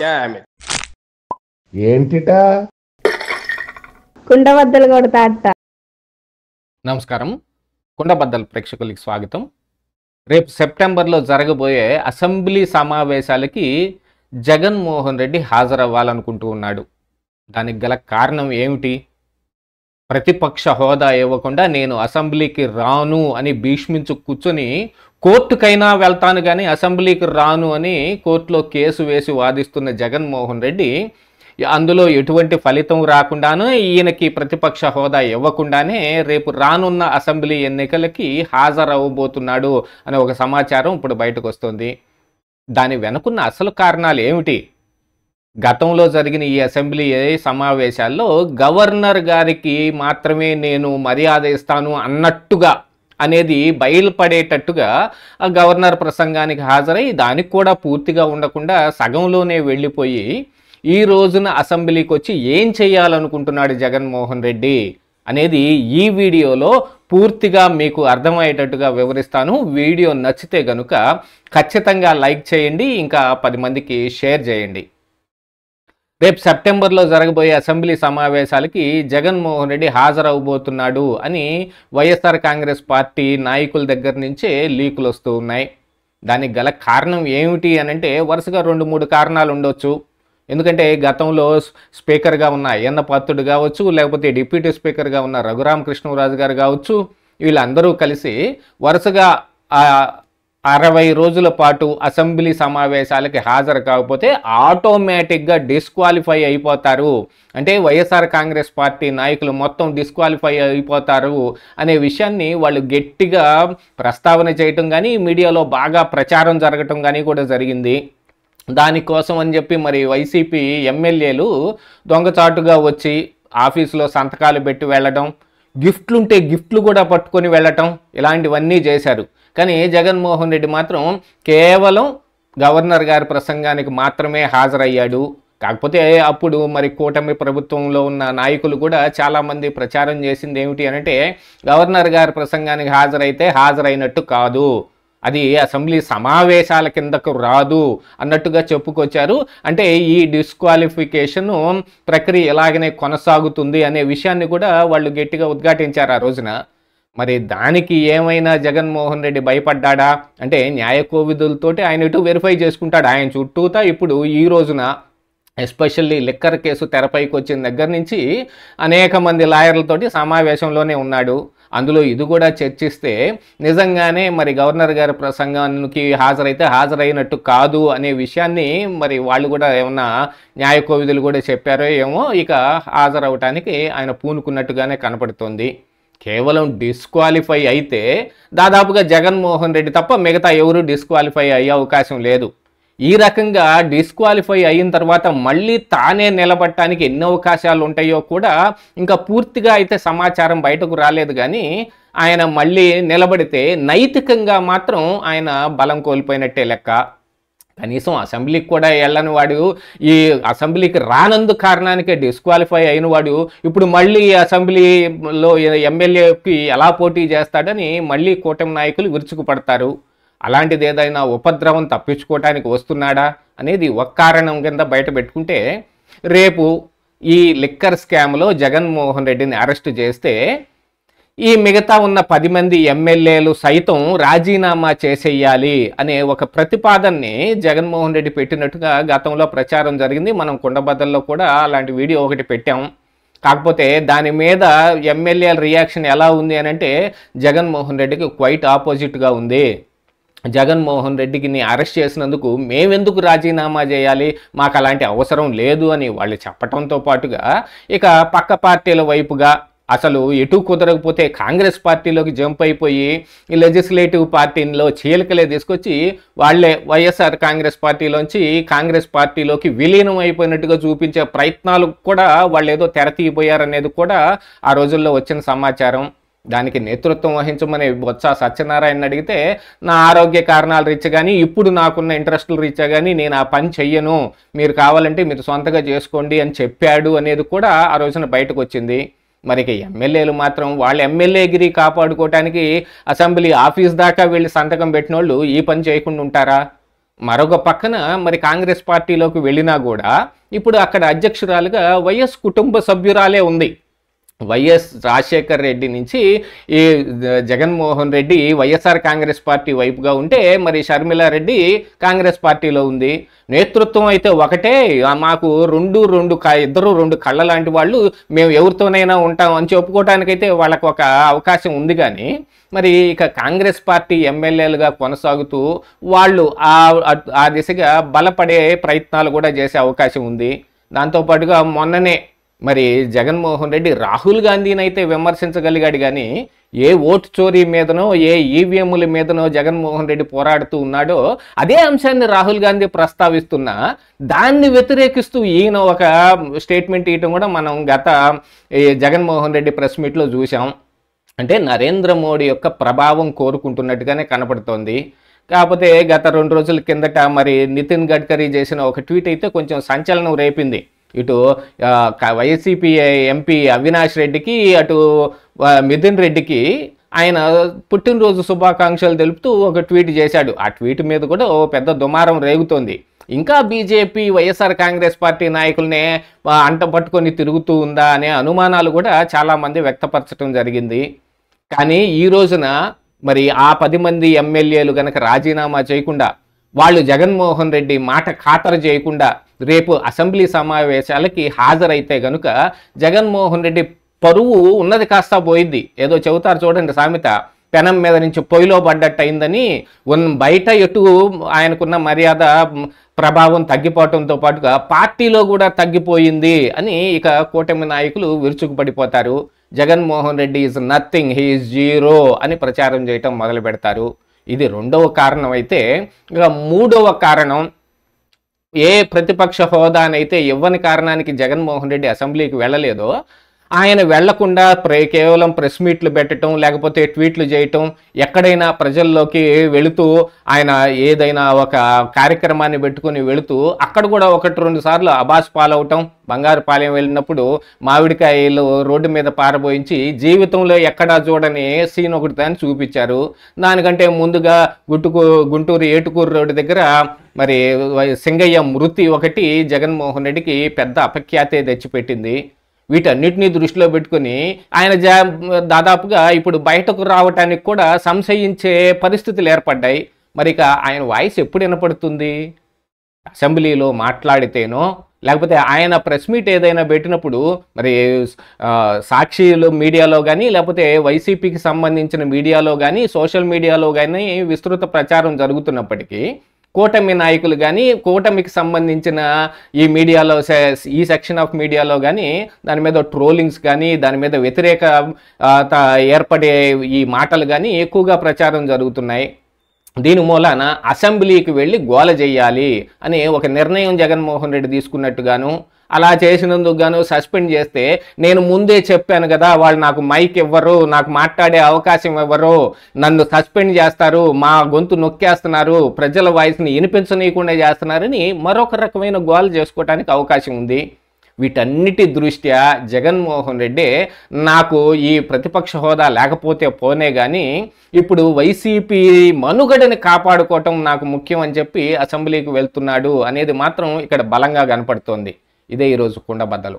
Damn it. ఏంటిటా కుండబద్దలు కొడతా అట్ట. నమస్కారం, కుండబద్దల్ ప్రేక్షకులకి స్వాగతం. రేపు సెప్టెంబర్లో జరగబోయే అసెంబ్లీ సమావేశాలకి జగన్మోహన్ రెడ్డి హాజరవ్వాలనుకుంటూ ఉన్నాడు. దానికి గల కారణం ఏమిటి? ప్రతిపక్ష హోదా ఇవ్వకుండా నేను అసెంబ్లీకి రాను అని భీష్మించు కూర్చొని కోర్టుకైనా వెళ్తాను కానీ అసెంబ్లీకి రాను అని కోర్టులో కేసు వేసి వాదిస్తున్న జగన్మోహన్ రెడ్డి అందులో ఎటువంటి ఫలితం రాకుండాను ఈయనకి ప్రతిపక్ష హోదా ఇవ్వకుండానే రేపు రానున్న అసెంబ్లీ ఎన్నికలకి హాజరవ్వబోతున్నాడు అనే ఒక సమాచారం ఇప్పుడు బయటకు వస్తుంది. దాని వెనుకున్న అసలు కారణాలు ఏమిటి? గతంలో జరిగిన ఈ అసెంబ్లీ సమావేశాల్లో గవర్నర్ గారికి మాత్రమే నేను మర్యాద ఇస్తాను అన్నట్టుగా అనేది బయలుపడేటట్టుగా ఆ గవర్నర్ ప్రసంగానికి హాజరై దానికి కూడా పూర్తిగా ఉండకుండా సగంలోనే వెళ్ళిపోయి ఈ రోజున అసెంబ్లీకి వచ్చి ఏం చేయాలనుకుంటున్నాడు జగన్మోహన్ రెడ్డి అనేది ఈ వీడియోలో పూర్తిగా మీకు అర్థమయ్యేటట్టుగా వివరిస్తాను. వీడియో నచ్చితే కనుక ఖచ్చితంగా లైక్ చేయండి, ఇంకా 10 మందికి షేర్ చేయండి. రేపు సెప్టెంబర్లో జరగబోయే అసెంబ్లీ సమావేశాలకి జగన్మోహన్ రెడ్డి హాజరవబోతున్నాడు అని వైఎస్ఆర్ కాంగ్రెస్ పార్టీ నాయకుల దగ్గర నుంచే లీకులు వస్తూ ఉన్నాయి. దానికి గల కారణం ఏమిటి అనంటే వరుసగా 2-3 కారణాలు ఉండొచ్చు. ఎందుకంటే గతంలో స్పీకర్గా ఉన్న అయ్యన్న పాత్రుడు కావచ్చు, లేకపోతే డిప్యూటీ స్పీకర్గా ఉన్న రఘురామకృష్ణరాజు గారు కావచ్చు, వీళ్ళందరూ కలిసి వరుసగా 60 రోజుల పాటు అసెంబ్లీ సమావేశాలకి హాజరు కాకపోతే ఆటోమేటిక్గా డిస్క్వాలిఫై అయిపోతారు, అంటే వైఎస్ఆర్ కాంగ్రెస్ పార్టీ నాయకులు మొత్తం డిస్క్వాలిఫై అయిపోతారు అనే విషయాన్ని వాళ్ళు గట్టిగా ప్రస్తావన చేయటం కానీ మీడియాలో బాగా ప్రచారం జరగటం కానీ కూడా జరిగింది. దానికోసం అని చెప్పి మరి వైసీపీ ఎమ్మెల్యేలు దొంగచాటుగా వచ్చి ఆఫీసులో సంతకాలు పెట్టి వెళ్ళడం, గిఫ్ట్లుంటే గిఫ్ట్లు కూడా పట్టుకొని వెళ్ళటం, ఇలాంటివన్నీ చేశారు. కానీ జగన్మోహన్ రెడ్డి మాత్రం కేవలం గవర్నర్ గారి ప్రసంగానికి మాత్రమే హాజరయ్యాడు. కాకపోతే అప్పుడు మరి కూటమి ప్రభుత్వంలో ఉన్న నాయకులు కూడా చాలామంది ప్రచారం చేసింది ఏమిటి అంటే గవర్నర్ గారి ప్రసంగానికి హాజరైతే హాజరైనట్టు కాదు, అది అసెంబ్లీ సమావేశాల కిందకు రాదు అన్నట్టుగా చెప్పుకొచ్చారు. అంటే ఈ డిస్క్వాలిఫికేషన్ ప్రక్రియ ఎలాగనే కొనసాగుతుంది అనే విషయాన్ని కూడా వాళ్ళు గట్టిగా ఉద్ఘాటించారు ఆ రోజున. మరి దానికి ఏమైనా జగన్మోహన్ రెడ్డి భయపడ్డా అంటే న్యాయ కోవిదులతోటి ఆయన ఇటు వెరిఫై చేసుకుంటాడు. ఆయన చుట్టూతా ఇప్పుడు ఈ రోజున ఎస్పెషల్లీ లిక్కర్ కేసు తెరపైకి వచ్చిన దగ్గర నుంచి అనేక మంది లాయర్లతోటి సమావేశంలోనే ఉన్నాడు. అందులో ఇది కూడా చర్చిస్తే నిజంగానే మరి గవర్నర్ గారి ప్రసంగానికి హాజరైతే హాజరైనట్టు కాదు అనే విషయాన్ని మరి వాళ్ళు కూడా ఏమన్నా న్యాయ కోవిదులు కూడా చెప్పారో ఏమో, ఇక హాజరవటానికి ఆయన పూనుకున్నట్టుగానే కనపడుతోంది. కేవలం డిస్క్వాలిఫై అయితే దాదాపుగా జగన్మోహన్ రెడ్డి తప్ప మిగతా ఎవరు డిస్క్వాలిఫై అయ్యే అవకాశం లేదు. ఈ రకంగా డిస్క్వాలిఫై అయిన తర్వాత మళ్ళీ తానే నిలబడటానికి ఎన్ని అవకాశాలు ఉంటాయో కూడా ఇంకా పూర్తిగా అయితే సమాచారం బయటకు రాలేదు. కానీ ఆయన మళ్ళీ నిలబడితే నైతికంగా మాత్రం ఆయన బలం కోల్పోయినట్టే లెక్క. కనీసం అసెంబ్లీకి కూడా వెళ్ళని వాడు, ఈ అసెంబ్లీకి రానందు కారణానికే డిస్క్వాలిఫై అయిన వాడు ఇప్పుడు మళ్ళీ అసెంబ్లీలో ఎమ్మెల్యేకి ఎలా పోటీ చేస్తాడని మళ్ళీ కూటమి నాయకులు విరుచుకుపడతారు. అలాంటిది ఏదైనా ఉపద్రవం తప్పించుకోవటానికి వస్తున్నాడా అనేది ఒక కారణం కింద బయట పెట్టుకుంటే, రేపు ఈ లిక్కర్ స్కామ్లో జగన్మోహన్ రెడ్డిని అరెస్ట్ చేస్తే ఈ మిగతా ఉన్న 10 మంది ఎమ్మెల్యేలు సైతం రాజీనామా చేసేయాలి అనే ఒక ప్రతిపాదనని జగన్మోహన్ రెడ్డి పెట్టినట్టుగా గతంలో ప్రచారం జరిగింది. మనం కుండబద్దల్లో కూడా అలాంటి వీడియో ఒకటి పెట్టాం. కాకపోతే దాని మీద ఎమ్మెల్యేల రియాక్షన్ ఎలా ఉంది అని అంటే జగన్మోహన్ రెడ్డికి క్వైట్ ఆపోజిట్గా ఉంది. జగన్మోహన్ రెడ్డికి అరెస్ట్ చేసినందుకు మేమెందుకు రాజీనామా చేయాలి, మాకు అలాంటి అవసరం లేదు అని వాళ్ళు చెప్పడంతో పాటుగా ఇక పక్క పార్టీల వైపుగా అసలు ఎటు కుదరకపోతే కాంగ్రెస్ పార్టీలోకి జంప్ అయిపోయి ఈ లెజిస్లేటివ్ పార్టీలో చీలికలే తీసుకొచ్చి వాళ్ళే వైఎస్ఆర్ కాంగ్రెస్ పార్టీలోంచి కాంగ్రెస్ పార్టీలోకి విలీనం అయిపోయినట్టుగా చూపించే ప్రయత్నాలు కూడా వాళ్ళు ఏదో తెరతీయబోయారనేది కూడా ఆ రోజుల్లో వచ్చిన సమాచారం. దానికి నేతృత్వం వహించమని బొత్స సత్యనారాయణ అడిగితే నా ఆరోగ్య కారణాల రీత్యా కానీ ఇప్పుడు నాకున్న ఇంట్రెస్టుల రీత్యా కానీ నేను ఆ పని చెయ్యను, మీరు కావాలంటే మీరు సొంతగా చేసుకోండి అని చెప్పాడు అనేది కూడా ఆ రోజున బయటకు వచ్చింది. మరి ఎమ్మెల్యేలు మాత్రం వాళ్ళ ఎమ్మెల్యేగిరి కాపాడుకోవటానికి అసెంబ్లీ ఆఫీస్ దాకా వెళ్ళి సంతకం పెట్టిన వాళ్ళు ఈ పని చేయకుండా ఉంటారా? మరొక పక్కన మరి కాంగ్రెస్ పార్టీలోకి వెళ్ళినా కూడా ఇప్పుడు అక్కడ అధ్యక్షురాలుగా వైఎస్ కుటుంబ సభ్యురాలే ఉంది. వైఎస్ రాజశేఖర్ రెడ్డి నుంచి ఈ జగన్మోహన్ రెడ్డి వైఎస్ఆర్ కాంగ్రెస్ పార్టీ వైపుగా ఉంటే మరి షర్మిలారెడ్డి కాంగ్రెస్ పార్టీలో ఉంది. నేతృత్వం అయితే ఒకటే, మాకు ఇద్దరు రెండు కళ్ళ లాంటి వాళ్ళు, మేము ఎవరితోనైనా ఉంటాం అని చెప్పుకోవడానికైతే వాళ్ళకు ఒక అవకాశం ఉంది. కానీ మరి ఇక కాంగ్రెస్ పార్టీ ఎమ్మెల్యేలుగా కొనసాగుతూ వాళ్ళు ఆ దిశగా బలపడే ప్రయత్నాలు కూడా చేసే అవకాశం ఉంది. దాంతోపాటుగా మొన్ననే మరి జగన్మోహన్ రెడ్డి రాహుల్ గాంధీని అయితే విమర్శించగలిగాడు, కానీ ఏ ఓటు చోరీ మీదనో ఏ ఈవీఎంల మీదనో జగన్మోహన్ రెడ్డి పోరాడుతూ ఉన్నాడో అదే అంశాన్ని రాహుల్ గాంధీ ప్రస్తావిస్తున్నా దాన్ని వ్యతిరేకిస్తూ ఈయన ఒక స్టేట్మెంట్ ఇవ్వడం కూడా మనం గత జగన్మోహన్ రెడ్డి ప్రెస్ మీట్లో చూసాం. అంటే నరేంద్ర మోడీ యొక్క ప్రభావం కోరుకుంటున్నట్టుగానే కనపడుతోంది. కాకపోతే గత 2 రోజుల కిందట మరి నితిన్ గడ్కరీ చేసిన ఒక ట్వీట్ అయితే కొంచెం సంచలనం రేపింది. ఇటు వైసీపీ ఎంపీ అవినాష్ రెడ్డికి, అటు మిథున్ రెడ్డికి ఆయన పుట్టినరోజు శుభాకాంక్షలు తెలుపుతూ ఒక ట్వీట్ చేశాడు. ఆ ట్వీట్ మీద కూడా ఓ పెద్ద దుమారం రేగుతోంది. ఇంకా బీజేపీ వైఎస్ఆర్ కాంగ్రెస్ పార్టీ నాయకులనే అంట పట్టుకొని తిరుగుతూ ఉందా అనే అనుమానాలు కూడా చాలామంది వ్యక్తపరచడం జరిగింది. కానీ ఈ రోజున మరి ఆ 10 మంది ఎమ్మెల్యేలు గనక రాజీనామా చేయకుండా, వాళ్ళు జగన్మోహన్ రెడ్డి మాట ఖాతరు చేయకుండా రేపు అసెంబ్లీ సమావేశాలకి హాజరైతే గనుక జగన్మోహన్ రెడ్డి పరువు ఉన్నది కాస్త పోయిద్ది. ఏదో చెబుతారు చూడండి సామెత, పెనం మీద నుంచి పొయ్యిలో పడ్డట్టు అయిందని. బయట ఎటు ఆయనకున్న మర్యాద ప్రభావం తగ్గిపోవడంతో పాటుగా పార్టీలో కూడా తగ్గిపోయింది అని ఇక కూటమి నాయకులు విరుచుకుపడిపోతారు. Jaganmohan Reddy is nothing, he is zero అని ప్రచారం చేయటం మొదలు పెడతారు. ఇది రెండవ కారణం. అయితే ఇక మూడవ కారణం, ఏ ప్రతిపక్ష హోదానైతే ఇవ్వని కారణానికి జగన్మోహన్ రెడ్డి అసెంబ్లీకి వెళ్ళలేదో ఆయన వెళ్లకుండా కేవలం ప్రెస్ మీట్లు పెట్టడం, లేకపోతే ట్వీట్లు చేయటం, ఎక్కడైనా ప్రజల్లోకి వెళుతూ ఆయన ఏదైనా ఒక కార్యక్రమాన్ని పెట్టుకుని వెళుతూ అక్కడ కూడా 1-2 సార్లు అబాస్ పాలవటం. బంగారుపాలెం వెళ్ళినప్పుడు మామిడికాయలు రోడ్డు మీద పారబోయించి జీవితంలో ఎక్కడా చూడని సీన్ ఒకటి దాన్ని చూపించారు. దానికంటే ముందుగా గుంటూరు ఏటుకూరు రోడ్డు దగ్గర మరి సింగయ్య మృతి ఒకటి జగన్మోహన్ రెడ్డికి పెద్ద అపఖ్యాతే తెచ్చిపెట్టింది. వీటన్నిటినీ దృష్టిలో పెట్టుకుని ఆయన దాదాపుగా ఇప్పుడు బయటకు రావటానికి కూడా సంశయించే పరిస్థితులు ఏర్పడ్డాయి. మరి ఇక ఆయన వాయిస్ ఎప్పుడు వినపడుతుంది? అసెంబ్లీలో మాట్లాడితేనో, లేకపోతే ఆయన ప్రెస్ మీట్ ఏదైనా పెట్టినప్పుడు మరి సాక్షిలో మీడియాలో కానీ, లేకపోతే వైసీపీకి సంబంధించిన మీడియాలో కానీ, సోషల్ మీడియాలో కానీ విస్తృత ప్రచారం జరుగుతున్నప్పటికీ కూటమి నాయకులు కానీ, కూటమికి సంబంధించిన ఈ మీడియాలో, ఈ సెక్షన్ ఆఫ్ మీడియాలో కానీ దాని మీద ట్రోలింగ్స్ కానీ, దాని మీద వ్యతిరేక ఏర్పడే ఈ మాటలు కానీ ఎక్కువగా ప్రచారం జరుగుతున్నాయి. దీని మూలాన అసెంబ్లీకి వెళ్ళి గోల చేయాలి అని ఒక నిర్ణయం జగన్మోహన్ రెడ్డి తీసుకున్నట్టుగాను, అలా చేసినందుకు గాను సస్పెండ్ చేస్తే, నేను ముందే చెప్పాను కదా వాళ్ళు నాకు మైక్ ఇవ్వరు, నాకు మాట్లాడే అవకాశం ఇవ్వరు, నన్ను సస్పెండ్ చేస్తారు, మా గొంతు నొక్కేస్తున్నారు, ప్రజల వాయిస్ని వినిపించనీయకుండా చేస్తున్నారని మరొక రకమైన గోల చేసుకోవడానికి అవకాశం ఉంది. వీటన్నిటి దృష్ట్యా జగన్మోహన్ రెడ్డి నాకు ఈ ప్రతిపక్ష హోదా లేకపోతే పోనే కానీ ఇప్పుడు వైసీపీ మనుగడని కాపాడుకోవటం నాకు ముఖ్యం అని చెప్పి అసెంబ్లీకి వెళ్తున్నాడు అనేది మాత్రం ఇక్కడ బలంగా కనపడుతోంది. ఇదే ఈరోజు కుండబద్దలు.